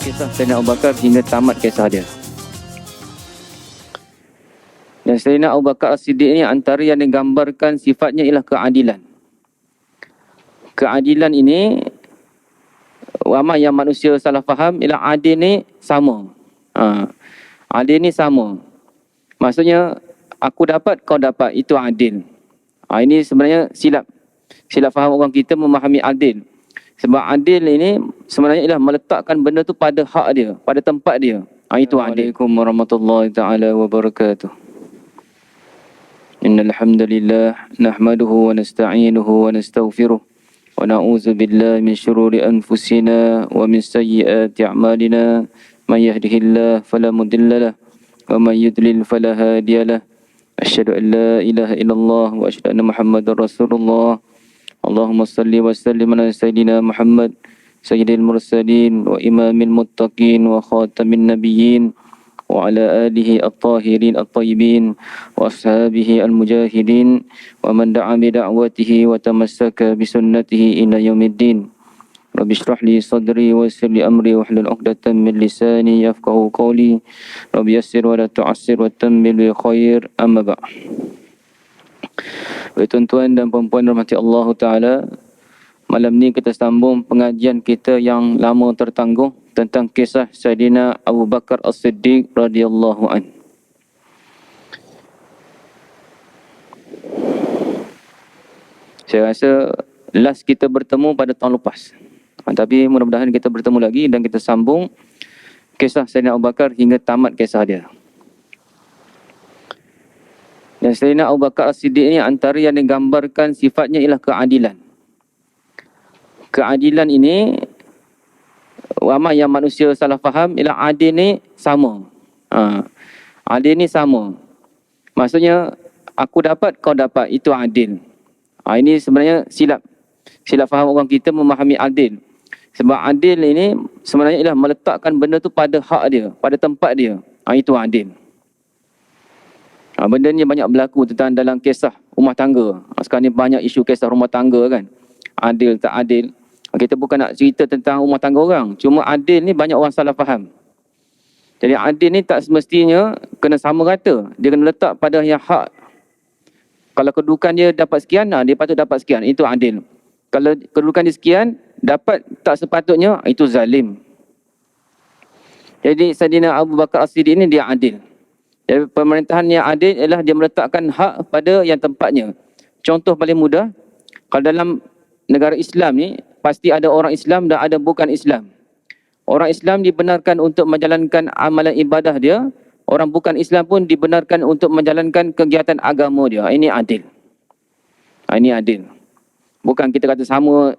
kisah Sayyidina Abu Bakar hingga tamat kisah dia. Dan Sayyidina Abu Bakar As-Siddiq ini antara yang digambarkan sifatnya ialah keadilan. Keadilan ini, ramai yang manusia salah faham, ialah adil ni sama. Adil ni sama. Maksudnya, aku dapat, kau dapat. Itu adil. Ini sebenarnya silap. Silap faham orang kita memahami adil. Sebab adil ini sebenarnya ialah meletakkan benda tu pada hak dia, pada tempat dia. Itu adil. Assalamualaikum warahmatullahi taala wabarakatuh. Innal hamdalillah nahmaduhu wa nasta'inuhu wa nastaghfiruh wa na'udzu billahi min shururi anfusina wa min sayyiati a'malina. May yahdihillahu fala mudilla lahu wa may yudlil fala hadiya lahu. Asyhadu an la ilaha illallah wa asyhadu anna Muhammadar Rasulullah. Allahumma salli wa sallim ala Sayyidina Muhammad Sayyidil Mursalin wa Imamil Muttaqin wa Khatamin Nabiyyin wa ala alihi at-tahirin at-tayyibin wa ashabihi al-mujahidin wa man da'a bi da'watihi wa tamassaka bi sunnatihi ila yaumiddin. Rabbi shrah li sadri wa yassir li amri wa hlul 'uqdatam min lisani yafqahu qawli. Rabbi yassir wa la tu'assir wa tammil bi khair. Amma ba'd. Tuan-tuan dan puan-puan rahmati Allah Ta'ala, malam ni kita sambung pengajian kita yang lama tertangguh tentang kisah Sayyidina Abu Bakar As-Siddiq radhiyallahu an. Saya rasa last kita bertemu pada tahun lepas. Tapi mudah-mudahan kita bertemu lagi dan kita sambung kisah Sayyidina Abu Bakar hingga tamat kisah dia. Dan Sayyidina Abu Bakar As-Siddiq ini antara yang digambarkan sifatnya ialah keadilan. Keadilan ini, ramai yang manusia salah faham, ialah adil ni sama. Adil ni sama. Maksudnya, aku dapat, kau dapat. Itu adil. Ini sebenarnya silap. Silap faham orang kita memahami adil. Sebab adil ini sebenarnya ialah meletakkan benda tu pada hak dia, pada tempat dia. Itu adil. Benda ni banyak berlaku tentang dalam kisah rumah tangga. Sekarang ni banyak isu kisah rumah tangga kan. Adil tak adil. Kita bukan nak cerita tentang rumah tangga orang. Cuma adil ni banyak orang salah faham. Jadi adil ni tak semestinya kena sama rata. Dia kena letak pada yang hak. Kalau kedudukan dia dapat sekian, dia patut dapat sekian. Itu adil. Kalau kedudukan dia sekian, dapat tak sepatutnya, itu zalim. Jadi Sayyidina Abu Bakar As-Siddiq ni dia adil. Jadi pemerintahan yang adil ialah dia meletakkan hak pada yang tempatnya. Contoh paling mudah, kalau dalam negara Islam ni, pasti ada orang Islam dan ada bukan Islam. Orang Islam dibenarkan untuk menjalankan amalan ibadah dia, orang bukan Islam pun dibenarkan untuk menjalankan kegiatan agama dia. Ini adil. Ini adil. Bukan kita kata sama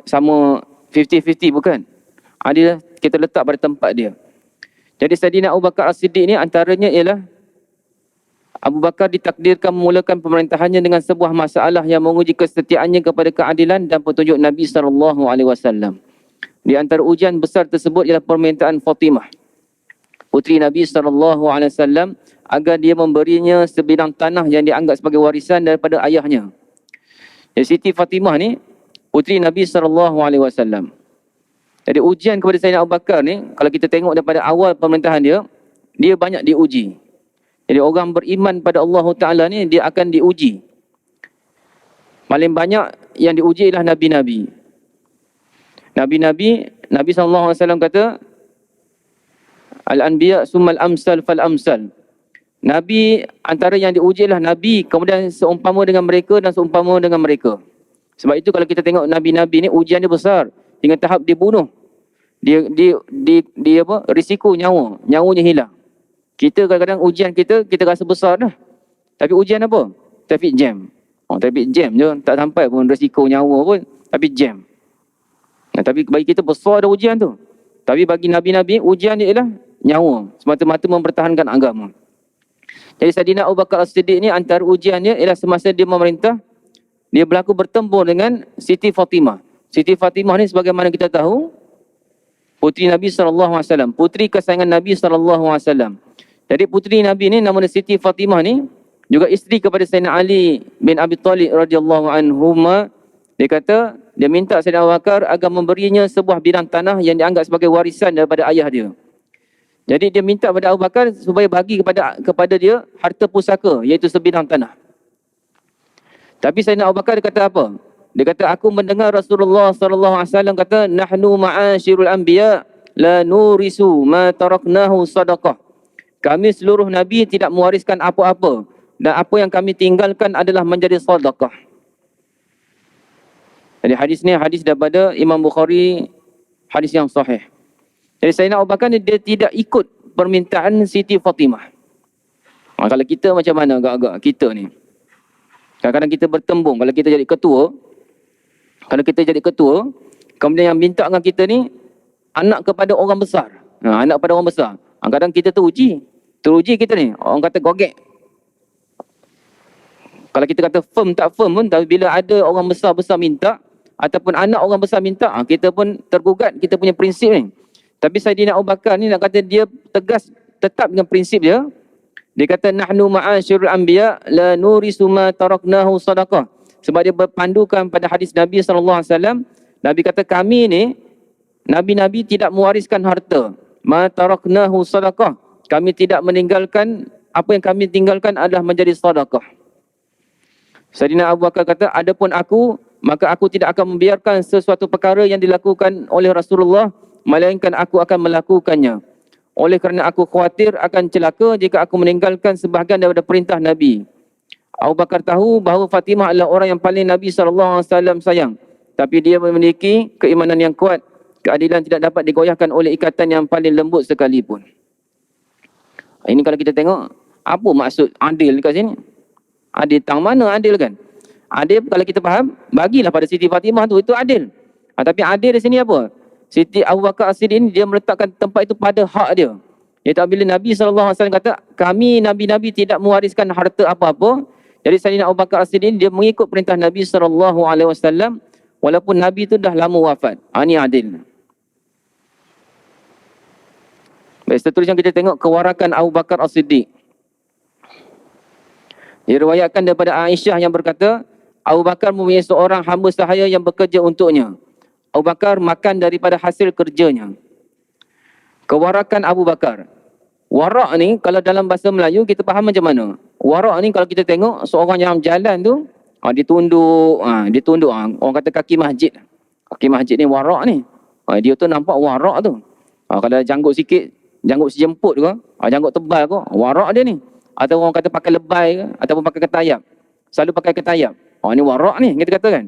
50-50, bukan. Adil kita letak pada tempat dia. Jadi Sayyidina Abu Bakar As-Siddiq ni antaranya ialah Abu Bakar ditakdirkan memulakan pemerintahannya dengan sebuah masalah yang menguji kesetiaannya kepada keadilan dan petunjuk Nabi SAW. Di antara ujian besar tersebut ialah permintaan Fatimah, puteri Nabi SAW, agar dia memberinya sebidang tanah yang dianggap sebagai warisan daripada ayahnya. Jadi Siti Fatimah ni puteri Nabi SAW. Jadi ujian kepada Sayyidina Abu Bakar ni, kalau kita tengok daripada awal pemerintahan dia, dia banyak diuji. Jadi orang beriman pada Allah Ta'ala ni, dia akan diuji. Paling banyak yang diuji ialah Nabi-Nabi. Nabi-Nabi, Nabi SAW kata, Al-Anbiya summal amsal fal amsal. Nabi, antara yang diuji ialah Nabi, kemudian seumpama dengan mereka dan seumpama dengan mereka. Sebab itu kalau kita tengok Nabi-Nabi ni, ujian dia besar. Hingga tahap dia bunuh. Dia risiko nyawanya hilang. Kita kadang-kadang ujian kita rasa besar dah. Tapi ujian apa? Traffic jam. Traffic jam je, tak sampai pun risiko nyawa pun. Tapi jam. Tapi bagi kita besar dah ujian tu. Tapi bagi Nabi-Nabi, ujian dia ialah nyawa. Semata-mata mempertahankan agama. Jadi Sayyidina Abu Bakar As-Siddiq ni antara ujiannya ialah semasa dia memerintah, dia berlaku bertempur dengan Siti Fatimah. Siti Fatimah ni sebagaimana kita tahu, puteri Nabi SAW. Puteri kesayangan Nabi SAW. Jadi puteri Nabi ni nama Siti Fatimah ni juga isteri kepada Sayyidina Ali bin Abi Talib radhiyallahu anhuma. Dia kata dia minta Sayyidina Abu Bakar agar memberinya sebuah bidang tanah yang dianggap sebagai warisan daripada ayah dia. Jadi dia minta kepada Abu Bakar supaya bagi kepada dia harta pusaka, iaitu sebidang tanah. Tapi Sayyidina Abu Bakar dia kata apa? Dia kata, aku mendengar Rasulullah SAW kata, nahnu ma'asyirul anbiya la nurisu ma taraknahu sadaqah. Kami seluruh Nabi tidak mewariskan apa-apa, dan apa yang kami tinggalkan adalah menjadi sedekah. Jadi hadis ni hadis daripada Imam Bukhari, hadis yang sahih. Jadi Sayyidina Abu Bakar ni dia tidak ikut permintaan Siti Fatimah. Kalau kita macam mana agak-agak kita ni? Kadang-kadang kita bertembung, kalau kita jadi ketua, kemudian yang minta dengan kita ni anak kepada orang besar. Anak kepada orang besar. Kadang kita teruji kita ni. Orang kata gogek. Kalau kita kata firm tak firm pun, tapi bila ada orang besar-besar minta, ataupun anak orang besar minta, kita pun tergugat kita punya prinsip ni. Tapi Sayyidina Abu Bakar ni nak kata dia tegas, tetap dengan prinsip dia. Dia kata, nahnu ma'asyirul anbiya la nurisu ma taraknahu sadaqah. Sebab dia berpandukan pada hadis Nabi SAW. Nabi kata, kami ni, Nabi-Nabi tidak mewariskan harta. Ma taraknahu sadaqah. Kami tidak meninggalkan, apa yang kami tinggalkan adalah menjadi sedekah. Sayyidina Abu Bakar kata, adapun aku, maka aku tidak akan membiarkan sesuatu perkara yang dilakukan oleh Rasulullah, melainkan aku akan melakukannya. Oleh kerana aku khawatir akan celaka jika aku meninggalkan sebahagian daripada perintah Nabi. Abu Bakar tahu bahawa Fatimah adalah orang yang paling Nabi SAW sayang. Tapi dia memiliki keimanan yang kuat. Keadilan tidak dapat digoyahkan oleh ikatan yang paling lembut sekalipun. Ini kalau kita tengok, apa maksud adil kat sini? Adil tang mana adil kan? Adil kalau kita faham, bagilah pada Siti Fatimah tu, itu adil. Tapi adil di sini apa? Siti Abu Bakar As-Siddiq ini dia meletakkan tempat itu pada hak dia. Iaitu bila Nabi SAW kata, kami Nabi-Nabi tidak mewariskan harta apa-apa. Jadi Sayyidina Abu Bakar As-Siddiq ini dia mengikut perintah Nabi SAW walaupun Nabi itu dah lama wafat. Ini adil. Baik, seterusnya kita tengok kewarakan Abu Bakar As-Siddiq. Diriwayatkan daripada Aisyah yang berkata, Abu Bakar mempunyai seorang hamba sahaya yang bekerja untuknya. Abu Bakar makan daripada hasil kerjanya. Kewarakan Abu Bakar. Warak ni kalau dalam bahasa Melayu kita faham macam mana? Warak ni kalau kita tengok seorang yang jalan tu, dia tunduk, orang kata kaki masjid. Kaki masjid ni warak ni. Dia tu nampak warak tu. Kalau janggut sikit, janggut sejemput ke, janggut tebal ke, warak dia ni. Atau orang kata pakai lebay ke, ataupun pakai ketayap. Selalu pakai ketayap. Ni warak ni, kita kata kan.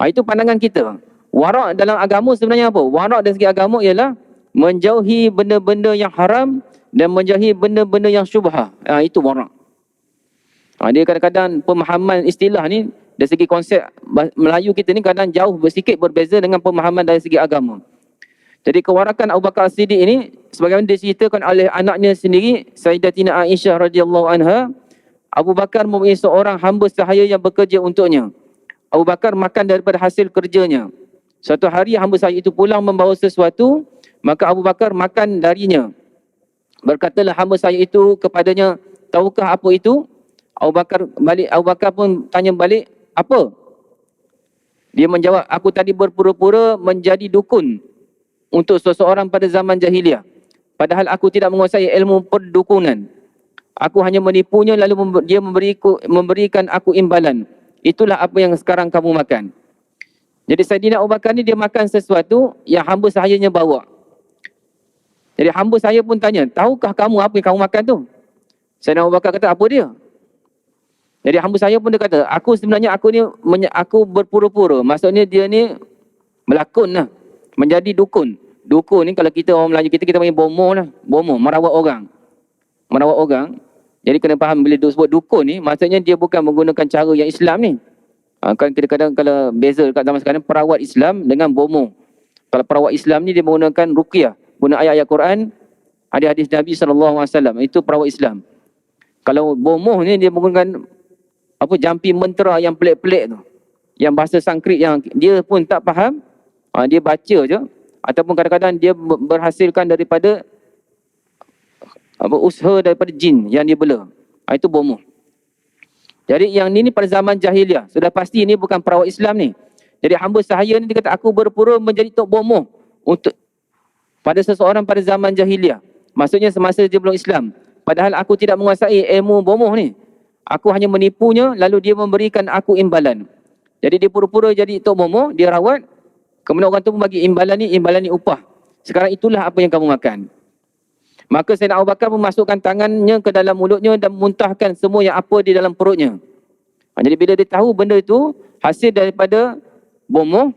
Itu pandangan kita. Warak dalam agama sebenarnya apa? Warak dari segi agama ialah menjauhi benda-benda yang haram dan menjauhi benda-benda yang syubhah. Itu warak. Dia kadang-kadang pemahaman istilah ni dari segi konsep Melayu kita ni kadang jauh sedikit berbeza dengan pemahaman dari segi agama. Jadi kewarakan Abu Bakar As-Siddiq ini sebagaimana diceritakan oleh anaknya sendiri, Sayyidatina Aisyah radhiyallahu anha, Abu Bakar mempunyai seorang hamba sahaya yang bekerja untuknya. Abu Bakar makan daripada hasil kerjanya. Suatu hari hamba sahaya itu pulang membawa sesuatu, maka Abu Bakar makan darinya. Berkatalah hamba sahaya itu kepadanya, tahukah apa itu? Abu Bakar pun tanya balik, apa? Dia menjawab, aku tadi berpura-pura menjadi dukun untuk seseorang pada zaman jahiliah. Padahal aku tidak menguasai ilmu perdukunan. Aku hanya menipunya lalu dia memberikan aku imbalan. Itulah apa yang sekarang kamu makan. Jadi Sayyidina Abu Bakar ni dia makan sesuatu yang hamba sahayanya bawa. Jadi hamba saya pun tanya, tahukah kamu apa yang kamu makan tu? Sayyidina Abu Bakar kata, apa dia? Jadi hamba saya pun dia kata, aku berpura-pura. Maksudnya dia ni melakon lah. Menjadi dukun. Dukun ni kalau kita orang Melayu kita panggil bomoh lah. Bomoh, merawat orang. Merawat orang. Jadi kena faham bila dia sebut dukun ni, maksudnya dia bukan menggunakan cara yang Islam ni. Kan kadang-kadang kalau beza dekat zaman sekarang, perawat Islam dengan bomoh. Kalau perawat Islam ni dia menggunakan ruqyah. Guna ayat-ayat Quran, hadis-hadis Nabi SAW. Itu perawat Islam. Kalau bomoh ni dia menggunakan jampi mentera yang pelik-pelik tu. Yang bahasa Sanskrit yang dia pun tak faham. Dia baca je. Ataupun kadang-kadang dia berhasilkan daripada usaha daripada jin yang dia bela. Itu bomoh. Jadi yang ni pada zaman jahiliah. Sudah pasti ni bukan perawat Islam ni. Jadi hamba sahaya ni dia kata, aku berpura menjadi tok bomoh untuk pada seseorang pada zaman jahiliah. Maksudnya semasa dia belum Islam. Padahal aku tidak menguasai ilmu bomoh ni. Aku hanya menipunya, lalu dia memberikan aku imbalan. Jadi dia pura-pura jadi tok bomoh, dia rawat. Kemudian orang tu pun bagi imbalan ni upah. Sekarang itulah apa yang kamu makan. Maka Sayyidina Abu Bakar memasukkan tangannya ke dalam mulutnya dan muntahkan semua yang apa di dalam perutnya. Jadi bila dia tahu benda itu hasil daripada bomoh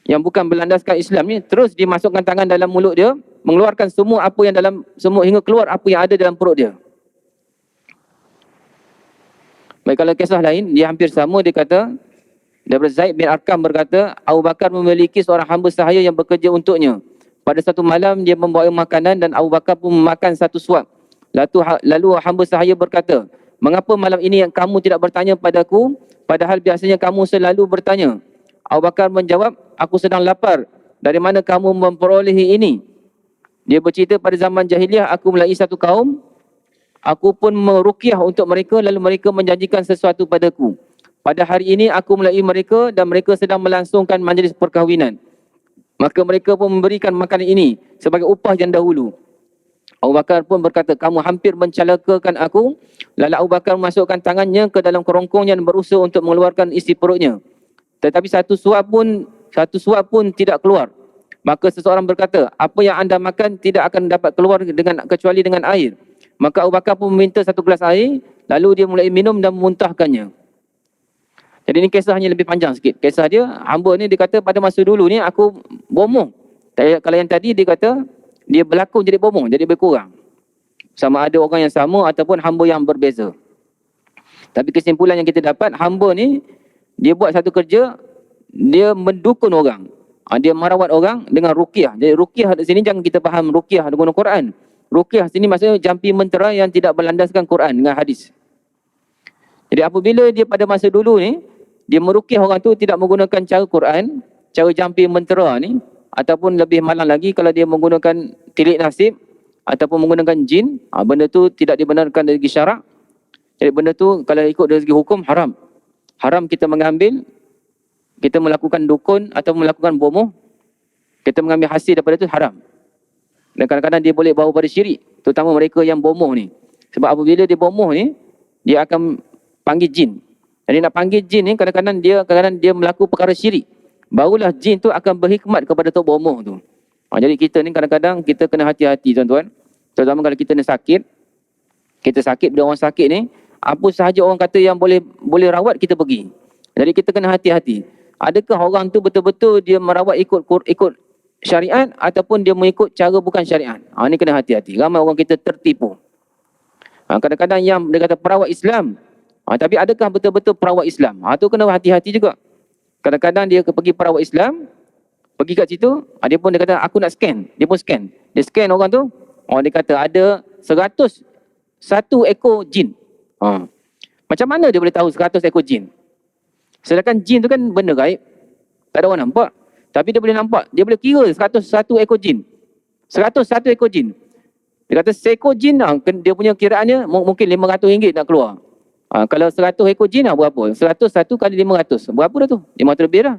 yang bukan berlandaskan Islam ni, terus dia masukkan tangan dalam mulut dia, mengeluarkan semua apa yang dalam, semua hingga keluar apa yang ada dalam perut dia. Baik, kalau kisah lain, dia hampir sama, dia kata, daripada Zaid bin Arqam berkata, Abu Bakar memiliki seorang hamba sahaya yang bekerja untuknya. Pada satu malam, dia membawa makanan dan Abu Bakar pun memakan satu suap. Lalu hamba sahaya berkata, mengapa malam ini yang kamu tidak bertanya padaku, padahal biasanya kamu selalu bertanya? Abu Bakar menjawab, aku sedang lapar. Dari mana kamu memperolehi ini? Dia bercerita, pada zaman jahiliah aku melalui satu kaum, aku pun meruqyah untuk mereka, lalu mereka menjanjikan sesuatu padaku. Pada hari ini aku melalui mereka dan mereka sedang melangsungkan majlis perkahwinan. Maka mereka pun memberikan makanan ini sebagai upah yang dahulu. Abu Bakar pun berkata, kamu hampir mencelakakan aku. Lalu Abu Bakar memasukkan tangannya ke dalam kerongkongnya dan berusaha untuk mengeluarkan isi perutnya. Tetapi satu suap pun tidak keluar. Maka seseorang berkata, apa yang anda makan tidak akan dapat keluar kecuali dengan air. Maka Abu Bakar pun meminta satu gelas air, lalu dia mulai minum dan memuntahkannya. Jadi ini kisahnya lebih panjang sikit. Kisah dia, hamba ni dia kata pada masa dulu ni aku bomoh. Kalau yang tadi dia kata dia berlakon jadi bomoh, jadi berkurang. Sama ada orang yang sama ataupun hamba yang berbeza. Tapi kesimpulan yang kita dapat, hamba ni dia buat satu kerja, dia mendukun orang. Dia merawat orang dengan ruqyah. Jadi ruqyah di sini jangan kita faham ruqyah dengan Quran. Ruqyah sini maksudnya jampi mentera yang tidak berlandaskan Quran dengan hadis. Jadi apabila dia pada masa dulu ni, dia meruqyah orang tu tidak menggunakan cara Quran, cara jampi mentera ni, ataupun lebih malang lagi kalau dia menggunakan tilik nasib ataupun menggunakan jin, benda tu tidak dibenarkan dari segi syarak. Jadi benda tu kalau ikut dari segi hukum haram. Haram kita mengambil, kita melakukan dukun atau melakukan bomoh, kita mengambil hasil daripada itu haram. Dan kadang-kadang dia boleh bawa pada syirik, terutama mereka yang bomoh ni. Sebab apabila dia bomoh ni, dia akan panggil jin. Jadi nak panggil jin ni kadang-kadang dia melakukan perkara syirik. Barulah jin tu akan berhikmat kepada tok bomoh tu. Jadi kita ni kadang-kadang kita kena hati-hati tuan-tuan. Terutama kalau kita ni sakit. Kita sakit, bila orang sakit ni, apa sahaja orang kata yang boleh rawat, kita pergi. Jadi kita kena hati-hati. Adakah orang tu betul-betul dia merawat ikut syariat ataupun dia mengikut cara bukan syariat? Ini kena hati-hati. Ramai orang kita tertipu. Kadang-kadang yang dia kata perawat Islam, tapi adakah betul-betul perawat Islam? Tu kena hati-hati juga. Kadang-kadang dia pergi perawat Islam, pergi kat situ, dia pun dia kata aku nak scan. Dia pun scan. Dia scan orang tu, dia kata ada 101 ekor jin. Macam mana dia boleh tahu 100 ekor jin? Sedangkan jin tu kan benda gaib. Tak ada orang nampak. Tapi dia boleh nampak. Dia boleh kira 101 ekor jin. 101 ekor jin. Dia kata seekor jin dia punya kiraannya mungkin RM500 nak keluar. Kalau 100 ekor jin berapa? 101 kali 500. Berapa dah tu? 500 lebih dah.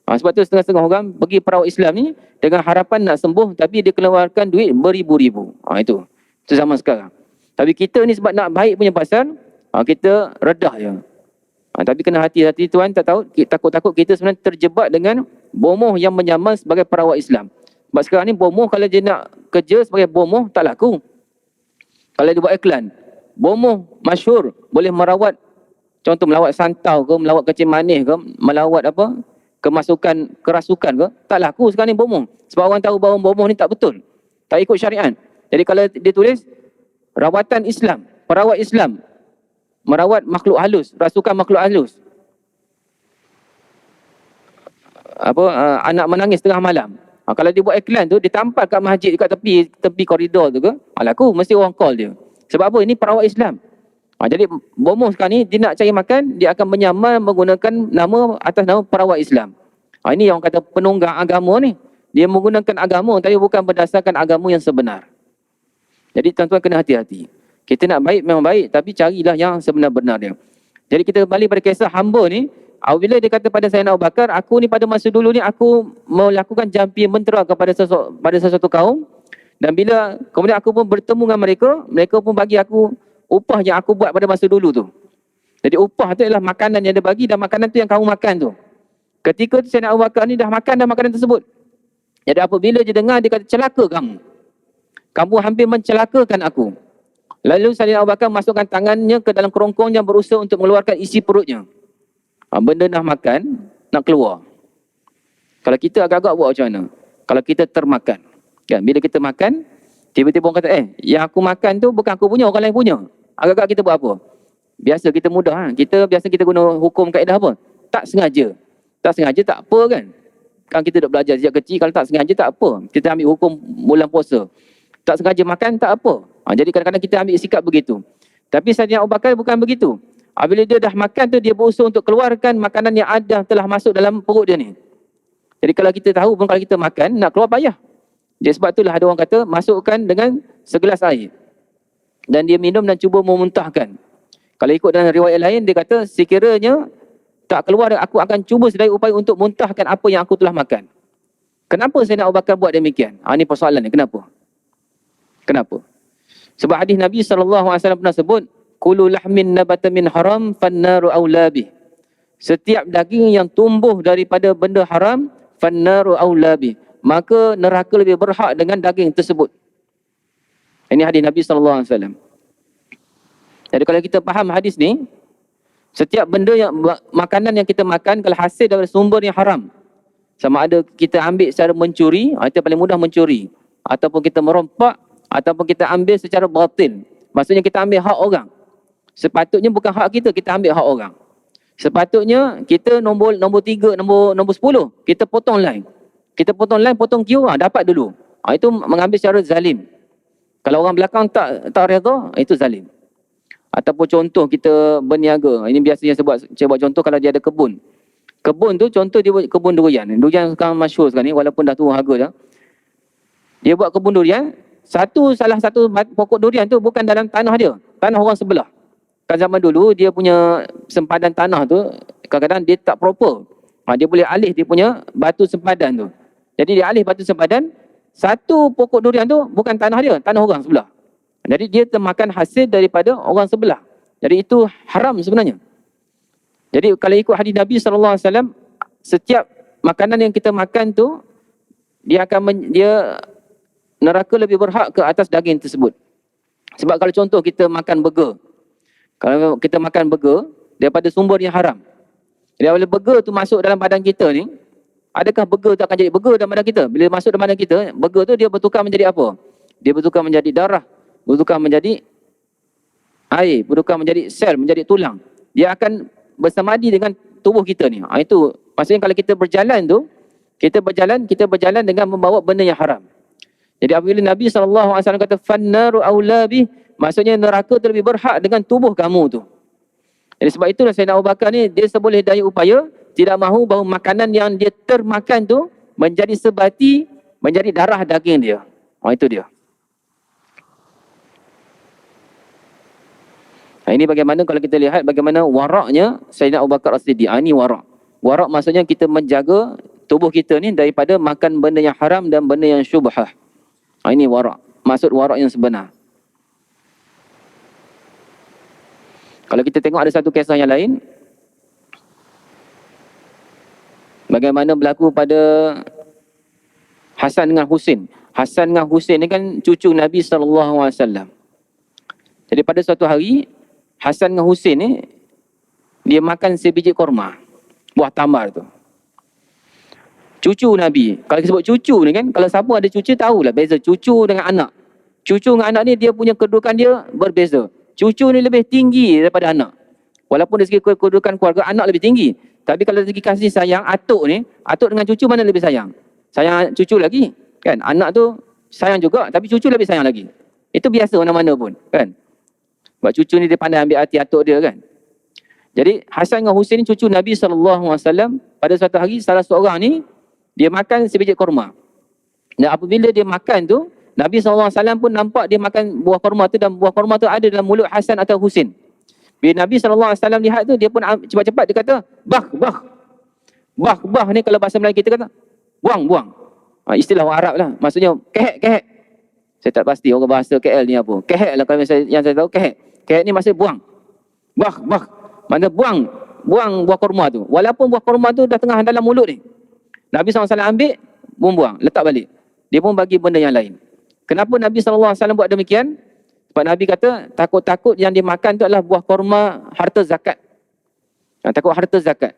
Sebab tu setengah-setengah orang pergi perawat Islam ni dengan harapan nak sembuh, tapi dia keluarkan duit beribu-ribu. Itu zaman sekarang. Tapi kita ni sebab nak baik punya pasal, kita redah je. Tapi kena hati-hati tuan, takut-takut kita sebenarnya terjebak dengan bomoh yang menyamar sebagai perawat Islam. Sebab sekarang ni bomoh, kalau dia nak kerja sebagai bomoh, tak laku. Kalau dia buat iklan, bomoh masyhur boleh merawat, contoh melawat santau ke, melawat kecil manis ke, melawat apa, kerasukan ke, tak laku sekarang ni bomoh. Sebab orang tahu bahawa bomoh ni tak betul, tak ikut syariat. Jadi kalau dia tulis rawatan Islam, perawat Islam, merawat makhluk halus, rasukan makhluk halus, anak menangis tengah malam. Kalau dia buat iklan tu, dia tampal kat masjid dekat tepi koridor tu ke, laku, mesti orang call dia. Sebab apa? Ini perawat Islam. Jadi bomoh sekarang ni, dia nak cari makan, dia akan menyamar menggunakan nama atas nama perawat Islam. Ini yang kata penunggang agama ni. Dia menggunakan agama tapi bukan berdasarkan agama yang sebenar. Jadi tuan-tuan kena hati-hati. Kita nak baik memang baik, tapi carilah yang sebenar-benar dia. Jadi kita kembali pada kisah hamba ni. Apabila dia kata pada Sayyidina Abu Bakar, aku ni pada masa dulu ni aku melakukan jampi mentera kepada sesuatu kaum, Dan bila kemudian aku pun bertemu dengan mereka, mereka pun bagi aku upah yang aku buat pada masa dulu tu. Jadi upah tu adalah makanan yang dia bagi dan makanan tu yang kamu makan tu. Ketika tu Sayyidina Abu Bakar ni dah makan dah makanan tersebut. Jadi apabila dia dengar, dia kata, celaka kamu. Kamu hampir mencelakakan aku. Lalu Sayyidina Abu Bakar masukkan tangannya ke dalam kerongkongnya, berusaha untuk mengeluarkan isi perutnya. Benda dah makan, nak keluar. Kalau kita agak-agak buat macam mana? Kalau kita termakan. Kan? Bila kita makan, tiba-tiba orang kata, yang aku makan tu bukan aku punya, orang lain punya. Agak-agak kita buat apa? Biasa kita mudah. Biasa kita guna hukum kaedah apa? Tak sengaja. Tak sengaja tak apa kan? Kan kita dah belajar sejak kecil, kalau tak sengaja tak apa. Kita ambil hukum bulan puasa. Tak sengaja makan tak apa. Jadi kadang-kadang kita ambil sikap begitu. Tapi Sayyidina Abu Bakar bukan begitu. Bila dia dah makan tu, dia berusaha untuk keluarkan makanan yang ada telah masuk dalam perut dia ni. Jadi kalau kita tahu pun, kalau kita makan, nak keluar payah. Jadi sebab itulah ada orang kata, masukkan dengan segelas air. Dan dia minum dan cuba memuntahkan. Kalau ikut dalam riwayat lain, dia kata, sekiranya tak keluar, aku akan cuba sedaya upaya untuk muntahkan apa yang aku telah makan. Kenapa Sayyidina Abu Bakar buat demikian? Ini persoalan ni, kenapa? Kenapa? Sebab hadis Nabi SAW pernah sebut, Kulu lahmin nabata min haram, fannaru awla bih. Setiap daging yang tumbuh daripada benda haram, fannaru awla bih. Maka neraka lebih berhak dengan daging tersebut. Ini hadis Nabi SAW. Jadi kalau kita faham hadis ni, setiap benda yang makanan yang kita makan, kalau hasil daripada sumber yang haram, sama ada kita ambil secara mencuri, itu paling mudah mencuri, ataupun kita merompak, ataupun kita ambil secara batil. Maksudnya kita ambil hak orang. Sepatutnya bukan hak kita, kita ambil hak orang. Sepatutnya kita nombor 3, nombor 10, kita potong line. Kita potong line, potong queue, dapat dulu. Itu mengambil secara zalim. Kalau orang belakang tak redha, itu zalim. Ataupun contoh kita berniaga. Ini biasanya saya buat contoh kalau dia ada kebun. Kebun tu contoh dia buat kebun durian. Durian sekarang masyhur sekarang ni, walaupun dah turun harga dah. Dia buat kebun durian, salah satu pokok durian tu bukan dalam tanah dia, tanah orang sebelah. Kan zaman dulu dia punya sempadan tanah tu kadang-kadang dia tak proper. Dia boleh alih dia punya batu sempadan tu. Jadi dia alih batu sempadan, satu pokok durian tu bukan tanah dia, tanah orang sebelah. Jadi dia termakan hasil daripada orang sebelah. Jadi itu haram sebenarnya. Jadi kalau ikut hadis Nabi SAW, setiap makanan yang kita makan tu, dia neraka lebih berhak ke atas daging tersebut. Sebab kalau contoh kita makan burger. Kalau kita makan burger daripada sumber yang haram. Jadi bila burger tu masuk dalam badan kita ni, adakah burger tu akan jadi burger dalam badan kita? Bila masuk dalam badan kita, burger tu dia bertukar menjadi apa? Dia bertukar menjadi darah, bertukar menjadi air, bertukar menjadi sel, menjadi tulang. Dia akan bersamadi dengan tubuh kita ni. Itu maksudnya kalau kita berjalan tu, kita berjalan dengan membawa benda yang haram. Jadi apabila Nabi SAW kata fannaru aula bih, maksudnya neraka tu lebih berhak dengan tubuh kamu tu. Jadi sebab itulah Sayyidina Abu Bakar ni, dia seboleh daya upaya tidak mahu bahawa makanan yang dia termakan tu menjadi sebati, menjadi darah daging dia. Itu dia. Ini bagaimana kalau kita lihat bagaimana waraknya Sayyidina Abu Bakar As-Siddiq. Ini warak. Warak maksudnya kita menjaga tubuh kita ni daripada makan benda yang haram dan benda yang syubhah. Ini warak. Maksud warak yang sebenar. Kalau kita tengok ada satu kisah yang lain, bagaimana berlaku pada Hasan dengan Husin. Hasan dengan Husin ni kan cucu Nabi SAW. Jadi pada suatu hari, Hasan dengan Husin ni, dia makan sebiji korma, buah tamar tu. Cucu Nabi. Kalau kita sebut cucu ni kan, kalau siapa ada cucu tahulah beza cucu dengan anak. Cucu dengan anak ni dia punya kedudukan dia berbeza. Cucu ni lebih tinggi daripada anak. Walaupun dari segi kedudukan keluarga, anak lebih tinggi. Tapi kalau dari segi kasih sayang, atuk dengan cucu mana lebih sayang? Sayang cucu lagi. Kan? Anak tu sayang juga, tapi cucu lebih sayang lagi. Itu biasa mana-mana pun. Kan? Sebab cucu ni dia pandai ambil hati atuk dia kan. Jadi Hasan dengan Husin ni cucu Nabi SAW. Pada suatu hari, salah seorang ni, dia makan sebiji korma. Dan apabila dia makan tu, Nabi SAW pun nampak dia makan buah korma tu, dan buah korma tu ada dalam mulut Hasan atau Husin. Bila Nabi SAW lihat tu, dia pun cepat-cepat dia kata, bah ni kalau bahasa Melayu kita kata, buang. Istilah orang Arab lah. Maksudnya, kehek. Saya tak pasti orang bahasa KL ni apa. Kehek lah kalau yang saya tahu kehek. Kehek ni maksudnya buang. Bah. Mana buang buah kurma tu. Walaupun buah kurma tu dah tengah dalam mulut ni. Nabi SAW ambil, buang, letak balik. Dia pun bagi benda yang lain. Kenapa Nabi SAW buat demikian? Sebab Nabi kata, takut-takut yang dimakan tu adalah buah kurma harta zakat. Takut harta zakat.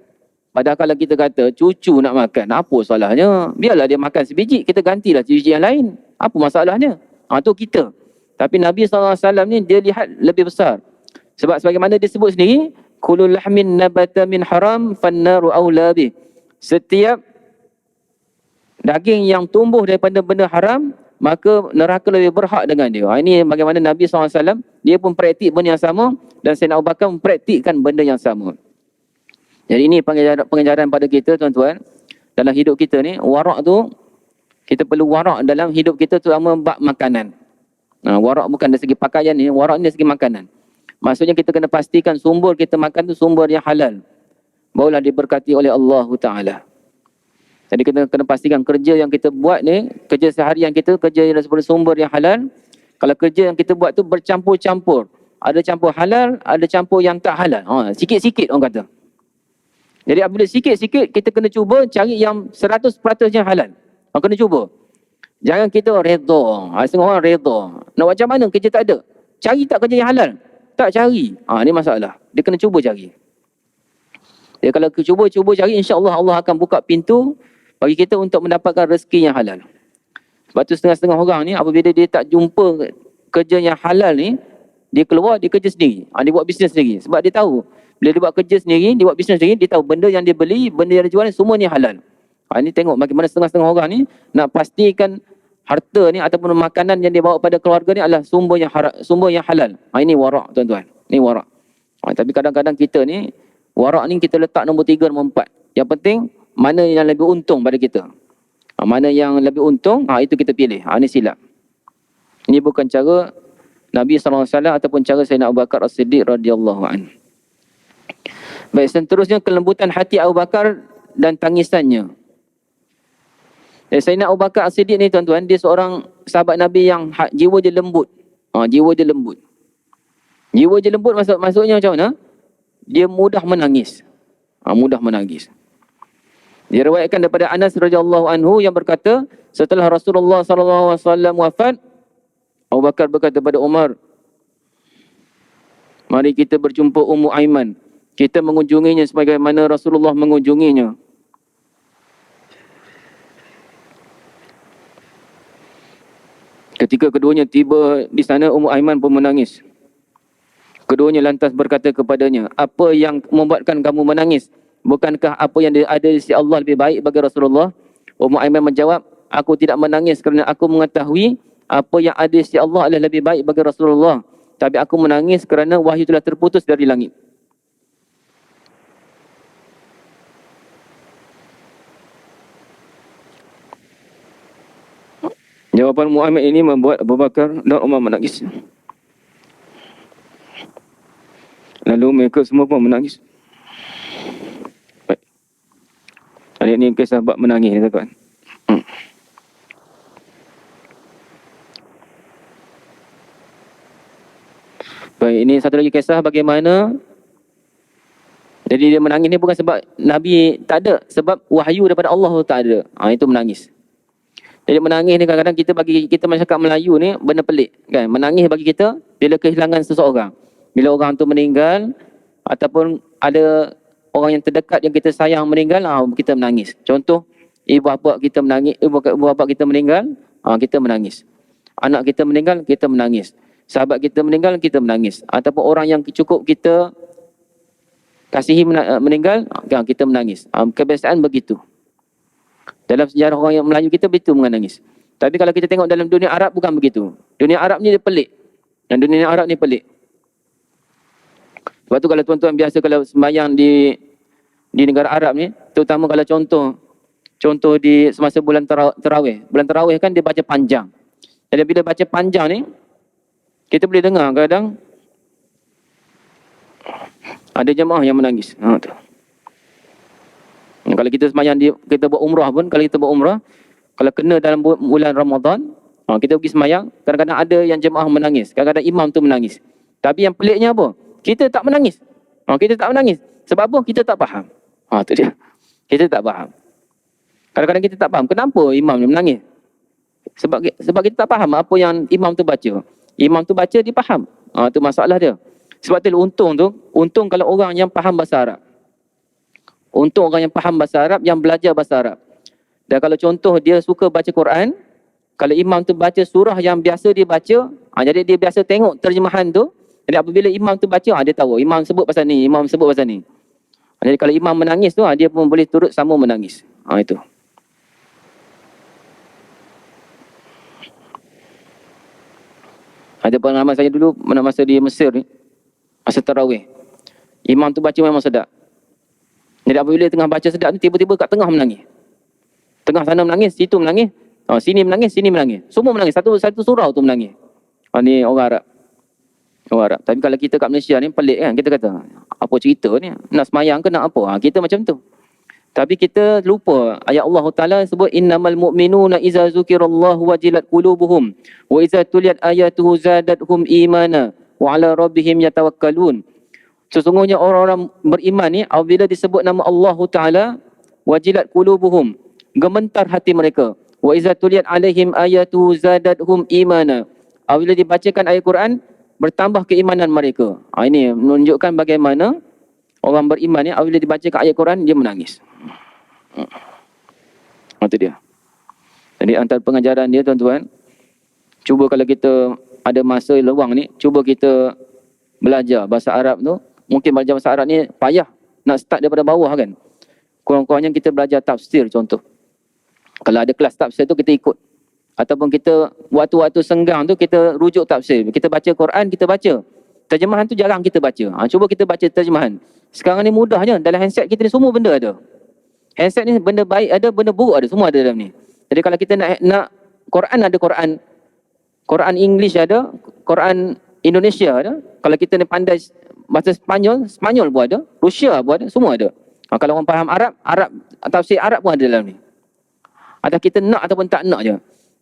Padahal kalau kita kata, cucu nak makan, apa salahnya? Biarlah dia makan sebiji, kita gantilah biji yang lain. Apa masalahnya? Tu kita. Tapi Nabi SAW ni, dia lihat lebih besar. Sebab sebagaimana dia sebut sendiri, kullu lahmin nabata min haram fannaru awla bih. Setiap daging yang tumbuh daripada benda haram, maka neraka lebih berhak dengan dia. Ini bagaimana Nabi SAW, dia pun praktik benda yang sama, dan Sayyidina Abu Bakar mempraktikkan benda yang sama. Jadi ini pengajaran pada kita tuan-tuan, dalam hidup kita ni, warak tu, kita perlu warak dalam hidup kita, terutama bab makanan. Warak bukan dari segi pakaian ni, warak ni dari segi makanan. Maksudnya kita kena pastikan sumber kita makan tu sumber yang halal. Barulah diberkati oleh Allah Ta'ala. Jadi kita kena pastikan kerja yang kita buat ni, kerja seharian kita, kerja yang daripada sumber yang halal. Kalau kerja yang kita buat tu bercampur-campur. Ada campur halal, ada campur yang tak halal. Sikit-sikit orang kata. Jadi apabila sikit-sikit, kita kena cuba cari yang 100% yang halal. Kena cuba. Jangan kita redha. Setengah orang redha. Nak macam mana kerja tak ada? Cari tak kerja yang halal? Tak cari. Ni masalah. Dia kena cuba cari. Dia kalau cuba cari, insya-Allah Allah akan buka pintu bagi kita untuk mendapatkan rezeki yang halal. Sebab tu setengah-setengah orang ni, apabila dia tak jumpa kerja yang halal ni, dia keluar, dia kerja sendiri. Dia buat bisnes sendiri. Sebab dia tahu, bila dia buat kerja sendiri, dia buat bisnes sendiri, dia tahu benda yang dia beli, benda yang dia jual, semua ni halal. Ini tengok bagaimana setengah-setengah orang ni nak pastikan harta ni ataupun makanan yang dia bawa pada keluarga ni adalah sumber yang halal. Ini warak tuan-tuan. Ini warak. Tapi kadang-kadang kita ni, warak ni kita letak nombor 3, nombor 4. Yang penting, mana yang lebih untung pada kita. Mana yang lebih untung, itu kita pilih. Ini silap. Ini bukan cara Nabi SAW ataupun cara Sayyidina Abu Bakar As-Siddiq radhiyallahu anhu. Baik, seterusnya kelembutan hati Abu Bakar dan tangisannya. Sayyidina Abu Bakar As-Siddiq ni tuan-tuan, dia seorang sahabat Nabi yang jiwa dia lembut. Jiwa dia lembut. Jiwa dia lembut maksudnya macam mana? Dia mudah menangis. Mudah menangis. Diriwayatkan daripada Anas radhiyallahu anhu yang berkata, setelah Rasulullah sallallahu alaihi wasallam wafat, Abu Bakar berkata kepada Umar, mari kita berjumpa Ummu Aiman. Kita mengunjunginya sebagaimana Rasulullah mengunjunginya. Ketika keduanya tiba di sana, Ummu Aiman pun menangis. Keduanya lantas berkata kepadanya, apa yang membuatkan kamu menangis? Bukankah apa yang ada di sisi Allah lebih baik bagi Rasulullah? Ummu Aiman menjawab, aku tidak menangis kerana aku mengetahui apa yang ada di sisi Allah adalah lebih baik bagi Rasulullah. Tapi aku menangis kerana wahyu telah terputus dari langit. Jawapan Ummu Aiman ini membuat Abu Bakar dan Umar menangis. Lalu mereka semua pun menangis. Baik. Ayat ini kisah bab menangis, tuan-tuan. Baik, ini satu lagi kisah bagaimana. Jadi dia menangis ni bukan sebab Nabi tak ada, sebab wahyu daripada Allah tak ada. Itu menangis. Jadi menangis ni kadang-kadang bagi kita masyarakat Melayu ni benda pelik kan. Menangis bagi kita bila kehilangan seseorang. Bila orang tu meninggal ataupun ada orang yang terdekat yang kita sayang meninggal, kita menangis. Contoh, ibu bapa kita menangis, ibu bapa kita meninggal, kita menangis. Anak kita meninggal, kita menangis. Sahabat kita meninggal, kita menangis. Ataupun orang yang cukup kita kasihi meninggal, kita menangis. Kebiasaan begitu. Dalam sejarah orang yang Melayu kita begitu menangis. Tapi kalau kita tengok dalam dunia Arab bukan begitu. Dunia Arab ni dia pelik. Dan dunia Arab ni pelik. Sebab tu kalau tuan-tuan biasa kalau sembahyang di negara Arab ni, terutama kalau contoh di semasa bulan tarawih. Bulan tarawih kan dia baca panjang. Jadi bila baca panjang ni, kita boleh dengar kadang ada jemaah yang menangis. Tu. Kalau kita sembahyang kita buat umrah pun, kalau kita buat umrah, kalau kena dalam bulan Ramadan, Kita pergi semayang, kadang-kadang ada yang jemaah menangis, kadang-kadang imam tu menangis. Tapi yang peliknya apa? Kita tak menangis. Kita tak menangis. Sebab apa? Kita tak faham. Tu dia. Kita tak faham. Kadang-kadang kita tak faham kenapa imam ni menangis. Sebab kita tak faham apa yang imam tu baca. Imam tu baca, dia faham. Tu masalah dia. Sebab tu untung kalau orang yang faham bahasa Arab. Untung orang yang faham bahasa Arab, yang belajar bahasa Arab. Dan kalau contoh dia suka baca Quran, kalau imam tu baca surah yang biasa dia baca, jadi dia biasa tengok terjemahan tu. Jadi apabila imam tu baca, dia tahu imam sebut pasal ni, imam sebut pasal ni. Jadi kalau imam menangis tu, dia pun boleh turut sama menangis. Itu. Ada pengalaman saya dulu masa di Mesir ni, masa tarawih. Imam tu baca memang sedap. Jadi apabila tengah baca sedap ni, tiba-tiba kat tengah menangis. Tengah sana menangis, situ menangis. Sini menangis, sini menangis. Semua menangis, satu surau tu menangis. Ni orang Arab. Orang Arab. Tapi kalau kita kat Malaysia ni pelik kan, kita kata, apa cerita ni? Nak semayang ke nak apa? Kita macam tu. Tapi kita lupa ayat Allah Ta'ala sebut innamal mu'minuna iza zukirallahu wajilat qulubuhum wa iza tuliyat ayatuhu zadathum imana wa ala rabbihim yatawakkalun. Sesungguhnya orang-orang beriman ni apabila disebut nama Allah Ta'ala wajilat qulubuhum, gemetar hati mereka. Wa iza tuliyat alaihim ayatuhu zadathum imana. Apabila dibacakan ayat Quran, bertambah keimanan mereka. Ini menunjukkan bagaimana orang beriman ni apabila dibacakan ayat Quran, dia menangis. Itu dia. Jadi antara pengajaran dia tuan-tuan, cuba kalau kita ada masa luang ni, cuba kita belajar bahasa Arab tu. Mungkin belajar bahasa Arab ni payah, nak start daripada bawah kan. Kurang-kurangnya kita belajar tafsir contoh. Kalau ada kelas tafsir tu kita ikut. Ataupun kita waktu-waktu senggang tu kita rujuk tafsir. Kita baca Quran, kita baca. Terjemahan tu jarang kita baca. Cuba kita baca terjemahan. Sekarang ni mudahnya, dalam handset kita ni semua benda ada. Handset ni benda baik ada, benda buruk ada, semua ada dalam ni. Jadi kalau kita nak Quran, ada Quran English ada, Quran Indonesia ada. Kalau kita ni pandai bahasa Spanyol pun ada, Rusia pun ada, semua ada. Kalau orang faham Arab, tafsir Arab pun ada dalam ni. Ada kita nak ataupun tak nak je.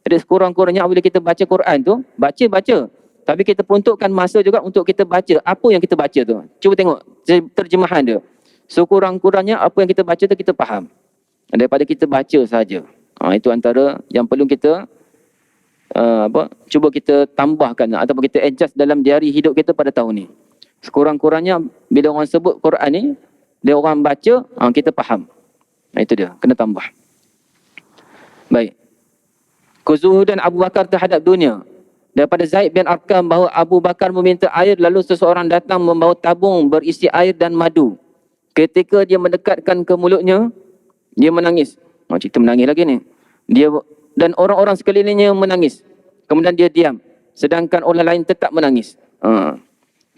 Jadi sekurang-kurangnya apabila kita baca Quran tu, baca. Tapi kita peruntukkan masa juga untuk kita baca apa yang kita baca tu. Cuba tengok terjemahan dia. Sekurang-kurangnya apa yang kita baca tu kita faham daripada kita baca saja. Itu antara yang perlu kita cuba kita tambahkan ataupun kita adjust dalam diari hidup kita pada tahun ni. Sekurang-kurangnya bila orang sebut Quran ni, dia orang baca, kita faham. Itu dia, kena tambah. Baik. Kezuhudan Abu Bakar terhadap dunia. Daripada Zaid bin Arqam bahawa Abu Bakar meminta air, lalu seseorang datang membawa tabung berisi air dan madu. Ketika dia mendekatkan ke mulutnya, dia menangis. Cerita menangis lagi ni. Dia dan orang-orang sekelilingnya menangis. Kemudian dia diam. Sedangkan orang lain tetap menangis.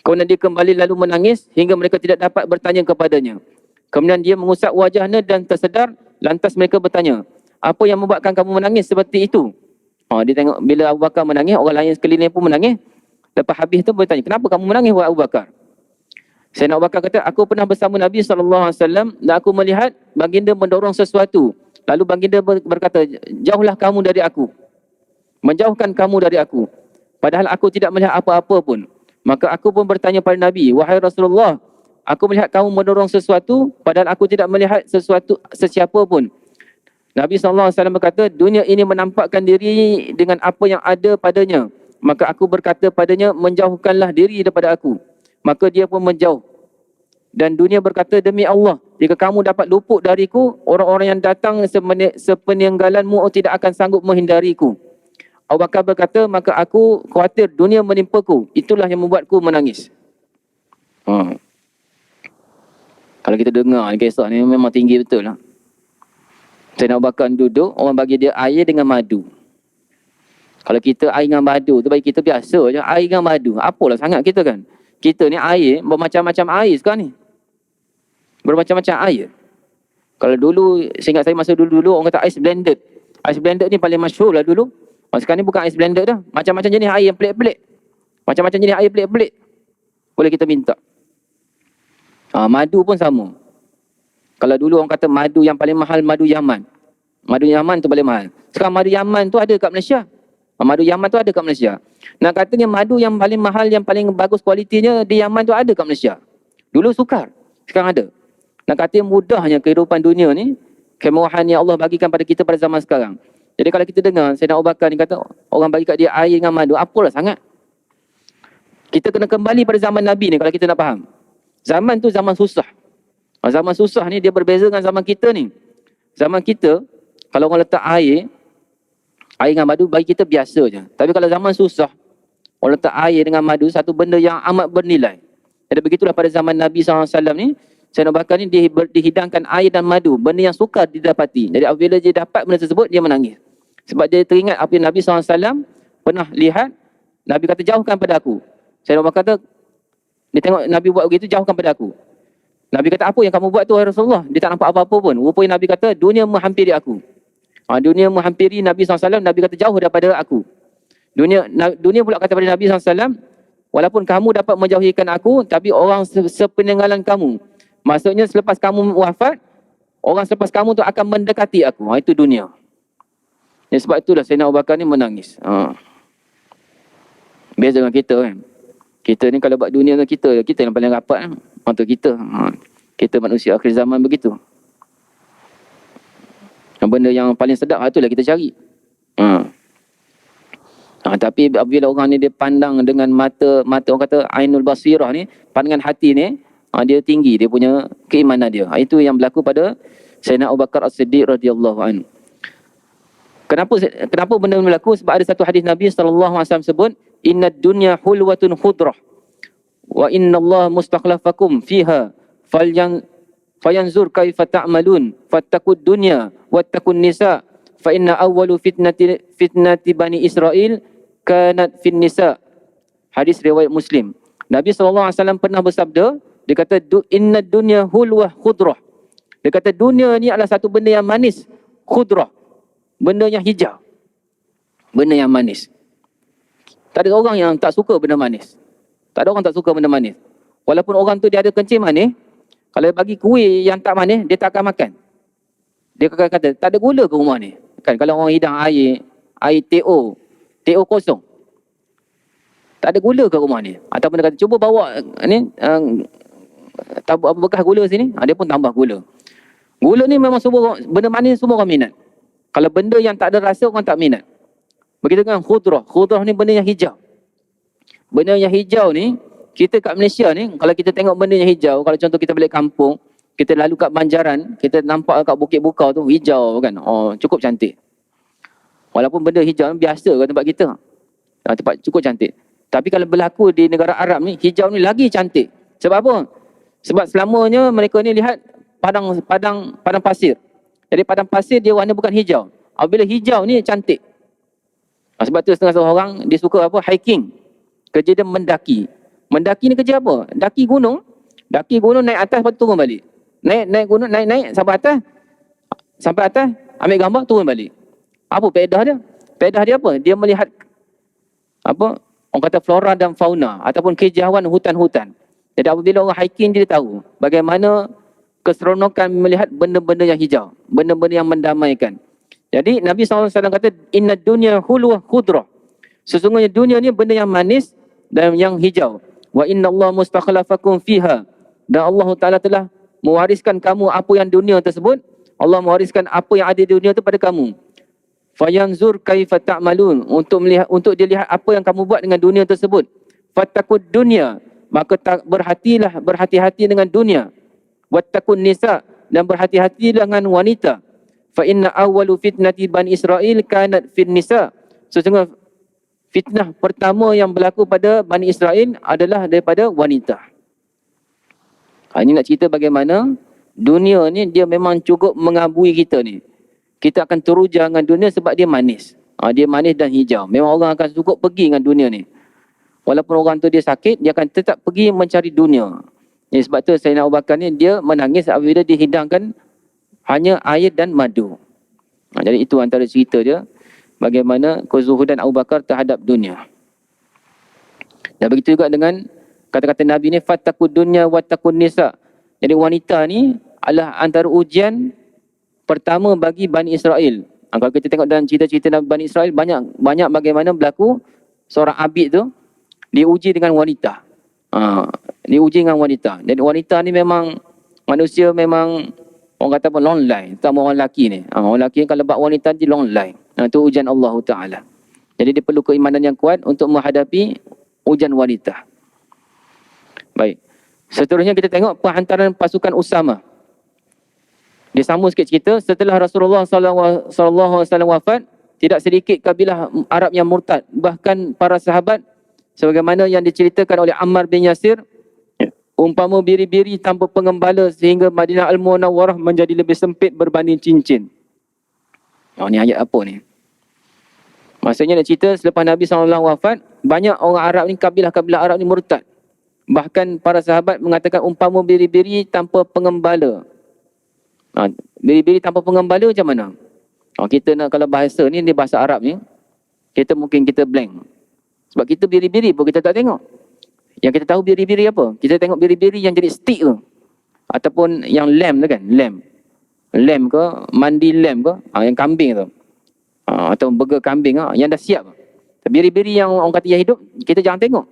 Kemudian dia kembali lalu menangis hingga mereka tidak dapat bertanya kepadanya. Kemudian dia mengusap wajahnya dan tersedar. Lantas mereka bertanya, apa yang membuatkan kamu menangis seperti itu? Dia tengok bila Abu Bakar menangis, orang lain sekeliling pun menangis. Lepas habis tu bertanya, kenapa kamu menangis wahai Abu Bakar? Sayyidina Abu Bakar kata, aku pernah bersama Nabi SAW dan aku melihat baginda mendorong sesuatu. Lalu baginda berkata, jauhlah kamu dari aku. Menjauhkan kamu dari aku. Padahal aku tidak melihat apa-apa pun. Maka aku pun bertanya pada Nabi, wahai Rasulullah, aku melihat kamu mendorong sesuatu, padahal aku tidak melihat sesiapa pun. Nabi SAW berkata, dunia ini menampakkan diri dengan apa yang ada padanya. Maka aku berkata padanya, menjauhkanlah diri daripada aku. Maka dia pun menjauh. Dan dunia berkata, demi Allah, jika kamu dapat luput dariku, orang-orang yang datang sepeninggalanmu tidak akan sanggup menghindariku. Abu Bakar berkata, maka aku khawatir dunia menimpaku. Itulah yang membuatku menangis. Kalau kita dengar kisah ni memang tinggi betul lah. Sayyidina Abu Bakar duduk, orang bagi dia air dengan madu. Kalau kita air dengan madu tu bagi kita biasa je, air dengan madu. Apalah sangat kita kan. Kita ni air, bermacam-macam air sekarang ni. Bermacam-macam air. Kalau dulu, saya ingat saya masa dulu-dulu orang kata ice blended. Ice blended ni paling masyhur lah dulu. Sekarang ni bukan ice blended dah. Macam-macam jenis air yang pelik-pelik. Macam-macam jenis air pelik-pelik. Boleh kita minta. Madu pun sama. Kalau dulu orang kata madu yang paling mahal, madu Yaman. Madu Yaman tu paling mahal. Sekarang madu Yaman tu ada kat Malaysia. Madu Yaman tu ada kat Malaysia. Nak katanya madu yang paling mahal, yang paling bagus kualitinya di Yaman tu ada kat Malaysia. Dulu sukar, sekarang ada. Nak katanya mudahnya kehidupan dunia ni, kemewahan yang Allah bagikan pada kita pada zaman sekarang. Jadi kalau kita dengar Sayyidina Abu Bakar ni kata orang bagi kat dia air dengan madu, apalah sangat. Kita kena kembali pada zaman Nabi ni kalau kita nak faham. Zaman tu zaman susah. Zaman susah ni dia berbeza dengan zaman kita ni. Zaman kita, kalau orang letak air dengan madu bagi kita biasa je. Tapi kalau zaman susah, orang letak air dengan madu, satu benda yang amat bernilai. Jadi begitulah pada zaman Nabi SAW ni, Sayyidina Abu Bakar ni dihidangkan air dan madu, benda yang sukar didapati. Jadi apabila dia dapat benda tersebut, dia menangis. Sebab dia teringat apa yang Nabi SAW pernah lihat, Nabi kata jauhkan pada aku. Sayyidina Abu Bakar kata, dia tengok Nabi buat begitu, jauhkan pada aku. Nabi kata, apa yang kamu buat tu wahai Rasulullah? Dia tak nampak apa-apa pun. Rupanya Nabi kata, dunia menghampiri aku. Dunia menghampiri Nabi SAW, Nabi kata jauh daripada aku. Dunia pula kata pada Nabi SAW, walaupun kamu dapat menjauhikan aku, tapi orang sepeninggalan kamu. Maksudnya selepas kamu wafat, orang selepas kamu tu akan mendekati aku. Itu dunia. Sebab itulah Sayyidina Abu Bakar ni menangis. Beza dengan kita kan. Kita ni kalau buat dunia dengan kita yang paling rapat kan. Untuk kita. Kita manusia akhir zaman begitu. Benda yang paling sedap itulah kita cari. Tapi apabila orang ni dia pandang dengan mata orang kata ainul basirah ni, pandangan hati ni, dia tinggi, dia punya keimanan dia. Itu yang berlaku pada Sayyidina Abu Bakar As-Siddiq radhiyallahu anhu. Kenapa benda ini berlaku? Sebab ada satu hadis Nabi SAW sebut, innad dunya hulwatun khudrah wa innallaha mustakhlafakum fiha fayanzur kaifa ta'malun fattaqud dunya wattaqun nisa fa inna awwalu fitnati bani Israel kanat fin nisa. Hadis riwayat Muslim. Nabi SAW pernah bersabda, dia kata innad dunya hulwah khudrah. Dia kata dunia ni adalah satu benda yang manis, khudrah. Benda yang hijau. Benda yang manis. Tak ada orang yang tak suka benda manis. Tak ada orang tak suka benda manis. Walaupun orang tu dia ada kencing manis, kalau bagi kuih yang tak manis, dia tak akan makan. Dia akan kata, tak ada gula ke rumah ni? Kan kalau orang hidang air TO kosong. Tak ada gula ke rumah ni? Ataupun dia kata, cuba bawa ni, tabuk apa bekas gula sini, dia pun tambah gula. Gula ni memang semua, benda manis semua orang minat. Kalau benda yang tak ada rasa, orang tak minat. Begitu dengan khudrah. Khudrah ni benda yang hijau. Benda yang hijau ni, kita kat Malaysia ni, kalau kita tengok benda yang hijau, kalau contoh kita balik kampung, kita lalu kat Banjaran, kita nampak kat Bukit Bukau tu, hijau kan. Cukup cantik. Walaupun benda hijau ni biasa kat tempat kita. Tempat cukup cantik. Tapi kalau berlaku di negara Arab ni, hijau ni lagi cantik. Sebab apa? Sebab selamanya mereka ni lihat padang pasir. Jadi padang pasir dia warna bukan hijau. Apabila hijau ni cantik. Sebab tu setengah orang dia suka apa? Hiking. Kerja dia mendaki. Mendaki ni kerja apa? Daki gunung. Daki gunung naik atas lepas tu turun balik. Naik gunung, naik sampai atas. Sampai atas, ambil gambar, turun balik. Apa faedah dia? Faedah dia apa? Dia melihat apa? Orang kata flora dan fauna ataupun kejauhan hutan-hutan. Jadi apabila orang hiking dia tahu bagaimana keseronokan melihat benda-benda yang hijau, benda-benda yang mendamaikan. Jadi Nabi SAW kata inna dunya hulwah khudrah. Sesungguhnya dunia ni benda yang manis dan yang hijau. Wa inna Allah mustakhlafakum fiha. Dan Allah Ta'ala telah mewariskan kamu apa yang dunia tersebut. Allah mewariskan apa yang ada di dunia itu pada kamu. Fayanzur kaifa ta'malun. Untuk dia lihat apa yang kamu buat dengan dunia tersebut. Fattaqud dunya. Maka berhati-hati dengan dunia. Wattaqun nisa. Dan berhati-hati dengan wanita. Fa inna awwalu fitnati bani Israel kanat fin nisa. Sesungguhnya fitnah pertama yang berlaku pada Bani Israel adalah daripada wanita. Ini nak cerita bagaimana dunia ni dia memang cukup mengabui kita ni. Kita akan teruja dengan dunia sebab dia manis. Dia manis dan hijau. Memang orang akan cukup pergi dengan dunia ni. Walaupun orang tu dia sakit, dia akan tetap pergi mencari dunia. Sebab tu Sayyidina Abu Bakar ni dia menangis apabila dihidangkan hanya air dan madu. Jadi itu antara cerita dia. Bagaimana kezuhudan Abu Bakar terhadap dunia. Dan begitu juga dengan kata-kata Nabi ni, fattaqud dunya wattaqun nisa. Jadi wanita ni adalah antara ujian pertama bagi Bani Israel. Kalau kita tengok dalam cerita-cerita Nabi Bani Israel, banyak bagaimana berlaku seorang abid tu diuji dengan wanita. Diuji dengan wanita. Dan wanita ni memang manusia memang orang kata apa, longlai. Tak mau orang lelaki ni. Orang lelaki kalau buat wanita dia longlai. Itu ujian Allah Ta'ala. Jadi dia perlu keimanan yang kuat untuk menghadapi ujian wanita. Baik. Seterusnya kita tengok penghantaran pasukan Usama. Dia sambung sikit cerita, setelah Rasulullah SAW wafat, tidak sedikit kabilah Arab yang murtad. Bahkan para sahabat, sebagaimana yang diceritakan oleh Ammar bin Yasir, umpama biri-biri tanpa pengembala sehingga Madinah Al-Munawwarah menjadi lebih sempit berbanding cincin. Ni ayat apa ni? Maksudnya nak cerita selepas Nabi SAW wafat, banyak orang Arab ni, kabilah-kabilah Arab ni murtad. Bahkan para sahabat mengatakan umpama biri-biri tanpa pengembala. Biri-biri tanpa pengembala macam mana? Kita nak, kalau bahasa ni, dia bahasa Arab ni, kita blank. Sebab kita biri-biri pun kita tak tengok. Yang kita tahu biri-biri apa? Kita tengok biri-biri yang jadi stick tu. Ataupun yang lamb tu kan? Lamb ke, mandi lamb ke, yang kambing tu. Atau burger kambing yang dah siap. Biri-biri yang orang kata yang hidup, kita jangan tengok.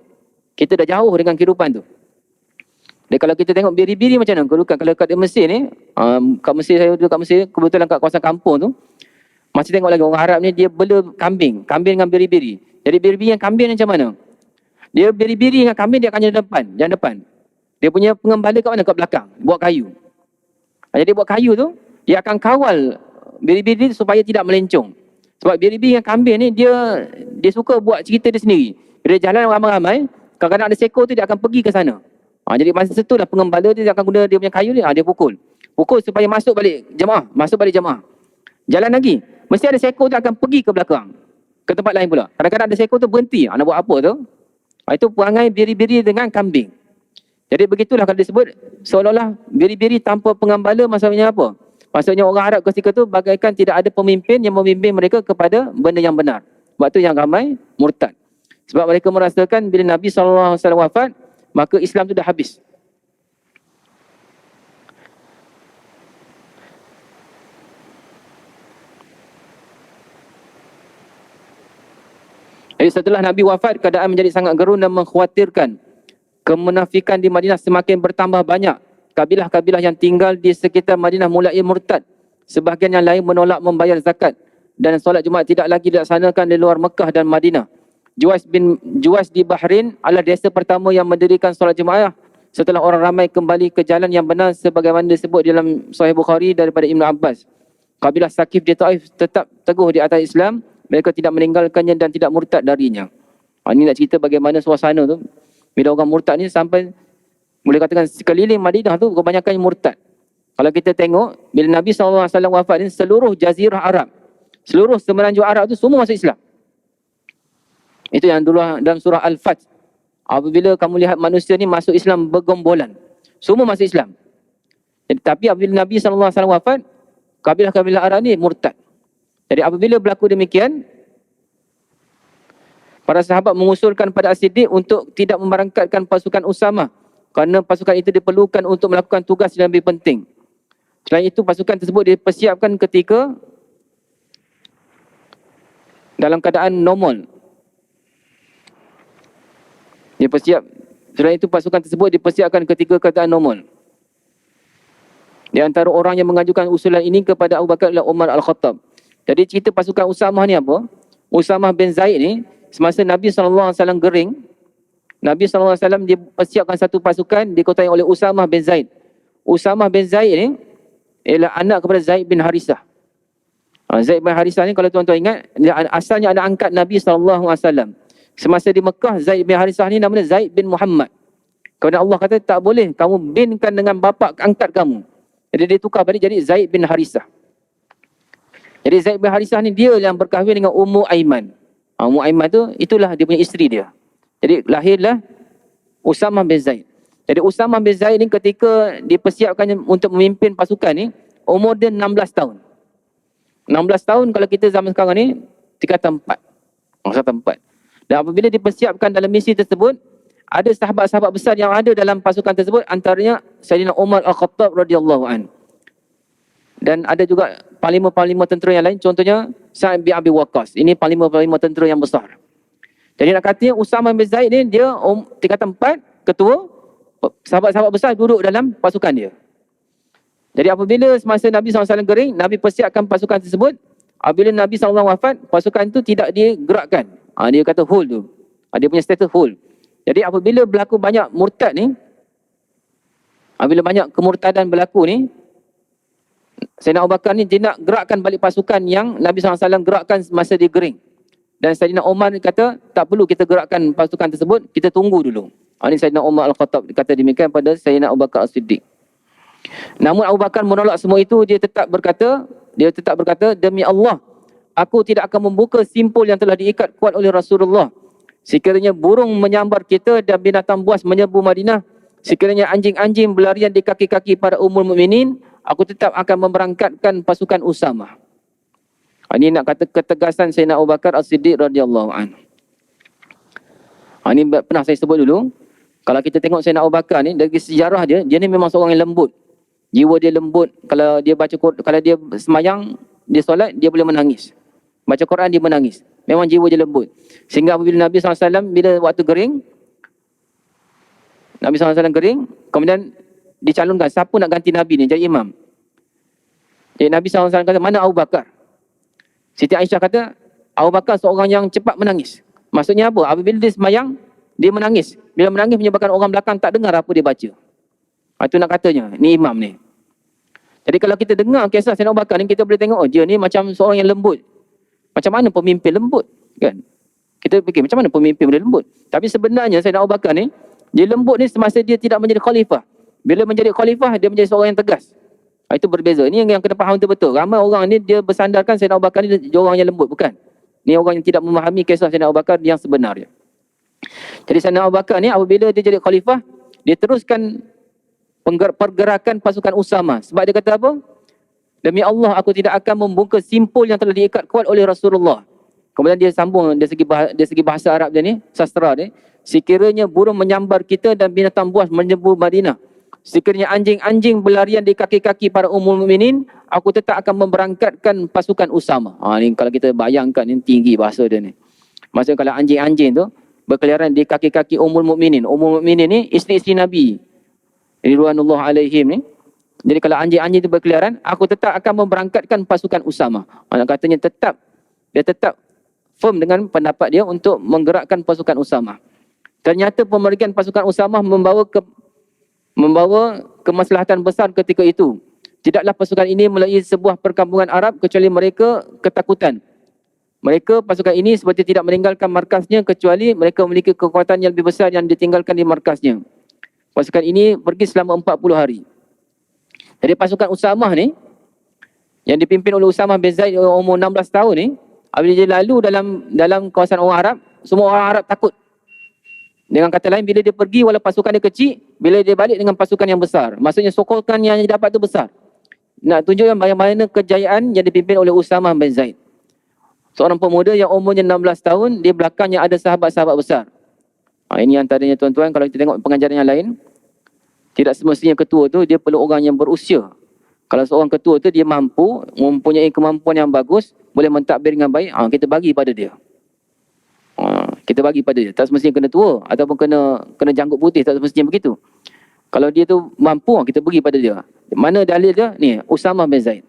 Kita dah jauh dengan kehidupan tu. Dan kalau kita tengok biri-biri macam mana? Kalau kat Mesir ni, kat Mesir, saya duduk kat Mesir, kebetulan kat kawasan kampung tu, masih tengok lagi orang Arab ni, dia bela kambing dengan biri-biri. Jadi biri-biri yang kambing macam mana? Dia biri-biri dengan kambing, dia akan jalan depan. Dia punya pengembala kat mana? Kat belakang, buat kayu. Jadi buat kayu tu, dia akan kawal biri-biri supaya tidak melencong. Sebab biri-biri dengan kambing ni, dia suka buat cerita dia sendiri. Bila dia jalan ramai-ramai, kadang-kadang ada seekor tu, dia akan pergi ke sana. Jadi masa situ lah pengembala dia akan guna dia punya kayu ni, dia pukul supaya masuk balik jemaah. Jalan lagi, mesti ada seekor tu akan pergi ke belakang, ke tempat lain pula. Kadang-kadang ada seekor tu berhenti, nak buat apa tu? Itu perangai biri-biri dengan kambing. Jadi begitulah kalau disebut seolah-olah biri-biri tanpa pengembala, maksudnya apa? Maksudnya orang Arab ketika tu bagaikan tidak ada pemimpin yang memimpin mereka kepada benda yang benar. Sebab tu yang ramai murtad. Sebab mereka merasakan bila Nabi SAW wafat, maka Islam tu dah habis. Jadi setelah Nabi wafat, keadaan menjadi sangat gerun dan mengkhawatirkan. Kemunafikan di Madinah semakin bertambah banyak. Kabilah-kabilah yang tinggal di sekitar Madinah mulai murtad. Sebahagian yang lain menolak membayar zakat. Dan solat Jumaat tidak lagi dilaksanakan di luar Mekah dan Madinah. Juwas di Bahrain adalah desa pertama yang mendirikan solat Jumaat setelah orang ramai kembali ke jalan yang benar sebagaimana disebut dalam Sahih Bukhari daripada Ibn Abbas. Kabilah Saqif di Taif tetap teguh di atas Islam. Mereka tidak meninggalkannya dan tidak murtad darinya. Ini nak cerita bagaimana suasana tu. Bila orang murtad ni sampai, boleh katakan sekeliling Madinah tu kebanyakan murtad. Kalau kita tengok, bila Nabi SAW wafat ni, seluruh jazirah Arab, seluruh semenanjung Arab tu semua masuk Islam. Itu yang dulu dalam surah Al-Fath. Apabila kamu lihat manusia ni masuk Islam bergombolan, semua masuk Islam. Jadi, tapi apabila Nabi SAW wafat, kabilah-kabilah Arab ni murtad. Jadi apabila berlaku demikian, para sahabat mengusulkan pada As-Siddiq untuk tidak memberangkatkan pasukan Usama kerana pasukan itu diperlukan untuk melakukan tugas yang lebih penting. Selain itu, pasukan tersebut dipersiapkan ketika dalam keadaan normal. Selain itu, pasukan tersebut dipersiapkan ketika keadaan normal. Di antara orang yang mengajukan usulan ini kepada Abu Bakar adalah Umar Al-Khattab. Jadi cerita pasukan Usamah ni apa? Usamah bin Zaid ni, semasa Nabi SAW gering, Nabi SAW dia persiapkan satu pasukan dikuasai oleh Usamah bin Zaid. Usamah bin Zaid ni ialah anak kepada Zaid bin Harisah. Zaid bin Harisah ni kalau tuan-tuan ingat, asalnya anak angkat Nabi SAW. Semasa di Mekah, Zaid bin Harisah ni namanya Zaid bin Muhammad. Kerana Allah kata tak boleh kamu binkan dengan bapa angkat kamu. Jadi dia tukar balik jadi Zaid bin Harisah. Jadi Zaid bin Harisah ni dia yang berkahwin dengan Ummu Aiman. Ummu Aiman tu itulah dia punya isteri dia. Jadi lahirlah Usamah bin Zaid. Jadi Usamah bin Zaid ni ketika dipersiapkan untuk memimpin pasukan ni, umur dia 16 tahun. 16 tahun kalau kita zaman sekarang ni, tingkatan 4. Tingkatan 4. Dan apabila dipersiapkan dalam misi tersebut, ada sahabat-sahabat besar yang ada dalam pasukan tersebut, antaranya Sayyidina Umar Al-Khattab radhiyallahu anhu. Dan ada juga panglima-panglima tentera yang lain, contohnya Sa'ad bin Abi Waqqas. Ini panglima-panglima tentera yang besar. Jadi nak katanya Usamah bin Zaid ni dia tingkatan 4, ketua, sahabat-sahabat besar duduk dalam pasukan dia. Jadi apabila semasa Nabi SAW kering, Nabi persiapkan pasukan tersebut. Apabila Nabi SAW wafat, pasukan itu tidak digerakkan. Dia kata hold tu. Dia punya status hold. Jadi apabila berlaku banyak murtad ni, apabila banyak kemurtadan berlaku ni, Sayyidina Abu Bakar ni dia nak gerakkan balik pasukan yang Nabi SAW gerakkan masa dia kering. Dan Sayyidina Umar kata, tak perlu kita gerakkan pasukan tersebut, kita tunggu dulu. Ini Sayyidina Umar Al-Khattab kata demikian pada Sayyidina Abu Bakar As-Siddiq. Namun Abu Bakar menolak semua itu, dia tetap berkata, demi Allah, aku tidak akan membuka simpul yang telah diikat kuat oleh Rasulullah. Sekiranya burung menyambar kita dan binatang buas menyerbu Madinah, sekiranya anjing-anjing berlarian di kaki-kaki para ummul mukminin, aku tetap akan memberangkatkan pasukan Usamah. Ini nak kata ketegasan Sayyidina Abu Bakar As-Siddiq radhiyallahu anhu. Ini pernah saya sebut dulu. Kalau kita tengok Sayyidina Abu Bakar ni, dari sejarah dia ni memang seorang yang lembut. Jiwa dia lembut. Kalau dia kalau dia semayang, dia solat, dia boleh menangis. Baca Quran, dia menangis. Memang jiwa dia lembut. Sehingga apabila Nabi SAW, bila waktu kering, Nabi SAW kering, kemudian dicalonkan, siapa nak ganti Nabi ni, jadi imam. Jadi Nabi SAW kata, mana Abu Bakar? Siti Aisyah kata, Abu Bakar seorang yang cepat menangis. Maksudnya apa? Apabila dia semayang, dia menangis. Bila menangis menyebabkan orang belakang tak dengar apa dia baca. Itu nak katanya, ni imam ni. Jadi kalau kita dengar kisah Sayyidina Abu Bakar ni, kita boleh tengok, dia ni macam seorang yang lembut. Macam mana pemimpin lembut? Kan? Kita fikir, macam mana pemimpin boleh lembut? Tapi sebenarnya Sayyidina Abu Bakar ni, dia lembut ni semasa dia tidak menjadi khalifah. Bila menjadi khalifah, dia menjadi seorang yang tegas. Itu berbeza. Ini yang kena faham betul-betul. Ramai orang ni dia bersandarkan Sayyidina Abu Bakar ni dia orang yang lembut. Bukan. Ini orang yang tidak memahami kisah Sayyidina Abu Bakar yang sebenarnya. Jadi Sayyidina Abu Bakar ni apabila dia jadi khalifah, dia teruskan pergerakan pasukan Usamah. Sebab dia kata apa? Demi Allah, aku tidak akan membuka simpul yang telah diikat kuat oleh Rasulullah. Kemudian dia sambung dari segi bahasa Arab dia ni, sastra dia. Sekiranya burung menyambar kita dan binatang buas menyerbu Madinah, sekiranya anjing-anjing berlarian di kaki-kaki para ummul mukminin, aku tetap akan memberangkatkan pasukan Usamah. Ni kalau kita bayangkan, ni tinggi bahasa dia ni. Maksudnya kalau anjing-anjing tu berkeliaran di kaki-kaki ummul mukminin. Ummul mukminin ni isteri-isteri Nabi ridwanullah alaihim ni. Jadi kalau anjing-anjing tu berkeliaran, aku tetap akan memberangkatkan pasukan Usamah. Katanya dia tetap firm dengan pendapat dia untuk menggerakkan pasukan Usamah. Ternyata pemeriksaan pasukan Usamah membawa kemaslahatan besar ketika itu. Tidaklah pasukan ini melalui sebuah perkampungan Arab kecuali mereka ketakutan. Pasukan ini seperti tidak meninggalkan markasnya kecuali mereka memiliki kekuatan yang lebih besar yang ditinggalkan di markasnya. Pasukan ini pergi selama 40 hari. Jadi pasukan Usamah ni, yang dipimpin oleh Usamah bin Zaid umur 16 tahun ni, apabila dia lalu dalam kawasan orang Arab, semua orang Arab takut. Dengan kata lain, bila dia pergi walau pasukan dia kecil, bila dia balik dengan pasukan yang besar. Maksudnya sokongan yang dia dapat tu besar. Nak tunjukkan bagaimana kejayaan yang dipimpin oleh Usamah bin Zaid. Seorang pemuda yang umurnya 16 tahun, di belakangnya ada sahabat-sahabat besar. Ini antaranya tuan-tuan, kalau kita tengok pengajaran yang lain, tidak semestinya ketua tu dia perlu orang yang berusia. Kalau seorang ketua tu dia mempunyai kemampuan yang bagus, boleh mentadbir dengan baik, kita bagi pada dia. Kita bagi pada dia. Tak semestinya kena tua ataupun kena janggut putih, tak semestinya begitu. Kalau dia tu mampu, kita bagi pada dia. Mana dalil dia? Ni, Usamah bin Zaid.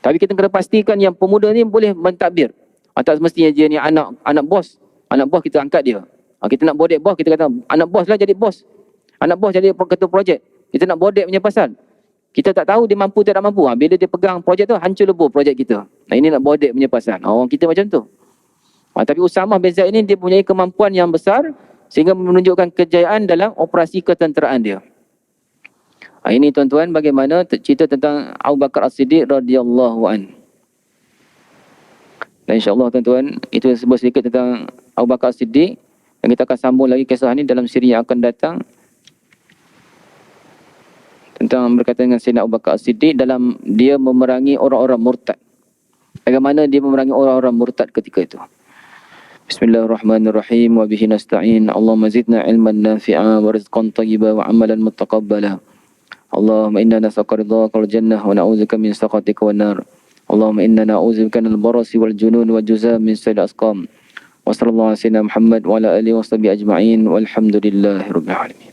Tapi kita kena pastikan yang pemuda ni boleh mentadbir. Tak semestinya dia ni anak bos. Anak bos kita angkat dia. Kita nak bodek bos, kita kata anak bos lah jadi bos. Anak bos jadi ketua projek. Kita nak bodek punya pasal. Kita tak tahu dia mampu tak mampu. Bila dia pegang projek tu, hancur lebur projek kita. Ini nak bodek punya pasal. Orang kita macam tu. Tapi Usamah bin Zaid ini dia punya kemampuan yang besar sehingga menunjukkan kejayaan dalam operasi ketenteraan dia. Ini tuan-tuan bagaimana cerita tentang Abu Bakar As-Siddiq radhiyallahu an. Dan insya-Allah tuan-tuan, itu sebut sedikit tentang Abu Bakar As-Siddiq, dan kita akan sambung lagi kisah ini dalam siri yang akan datang tentang berkaitan dengan Sayyidina Abu Bakar As-Siddiq dalam dia memerangi orang-orang murtad. Bagaimana dia memerangi orang-orang murtad ketika itu. Bismillahirrahmanirrahim. Wa bihi nasta'in. Allahumma zidna ilman nafi'a wa rizqan thayyiba wa amalan mutaqabbala. Allahumma inna nas'aluka ridhaka wal jannah wa na'udzubika min sakhatika wan nar. Allahumma inna na'udzubika minal barasi wal junun wal juzam min sayyi'il asqam. Wa sallallahu alaihi wa sallam Muhammad wa ala alihi wa sahbihi ajma'in walhamdulillahi rabbil alamin.